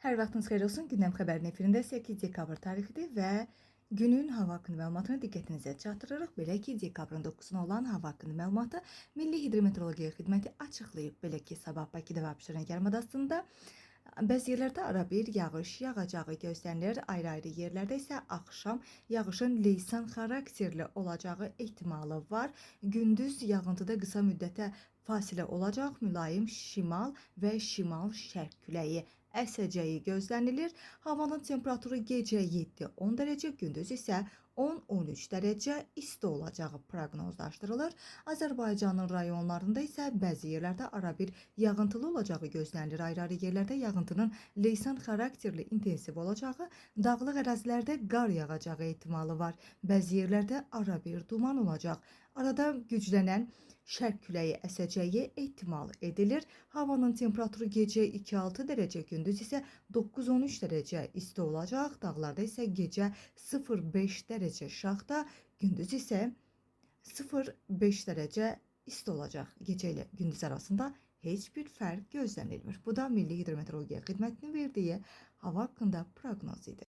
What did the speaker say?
Hər vaxtınız xeyir olsun. Gündəm xəbərinin efirində 8 dekabr tarixidir və günün hava haqqında məlumatını diqqətinizə çatdırırıq. Belə ki, dekabrın 9-una olan hava haqqında məlumatı Milli Hidrometeorologiya Xidməti açıqlayıb. Belə ki, sabah Bakıda və Abşeron yarımadasında bəzi yerlərdə arabir yağış yağacağı gözlənilir. Ayrı-ayrı yerlərdə isə axşam yağışın leysan xarakterli olacağı ehtimalı var. Gündüz yağıntıda qısa müddətə fasilə olacaq. Mülayim şimal və şimal-şərq küləyi əsəcəyi gözlənilir. Havanın temperaturu gecə 7-10 dərəcə, gündüz isə 10-13 dərəcə isti olacağı proqnozlaşdırılır. Azərbaycanın rayonlarında isə bəzi yerlərdə arabir yağıntılı olacağı gözlənilir. Ayrı-ayrı yerlərdə yağıntının leysan xarakterli intensiv olacağı, dağlıq ərazilərdə qar yağacağı ehtimalı var. Bəzi yerlərdə arabir duman olacaq. Arada güclənən şərq küləyi əsəcəyi ehtimal edilir. Havanın temperaturu gecə 2-6 dərəcə, gündüz isə 9-13 dərəcə isti olacaq. Dağlarda isə gecə 0-5 dərəcə şaxta, gündüz isə 0-5 dərəcə isti olacaq. Gecə ilə gündüz arasında heç bir fərq gözlənilmir. Bu da Milli Hidrometeorologiya Xidmətinin verdiyi hava haqqında proqnoz idi.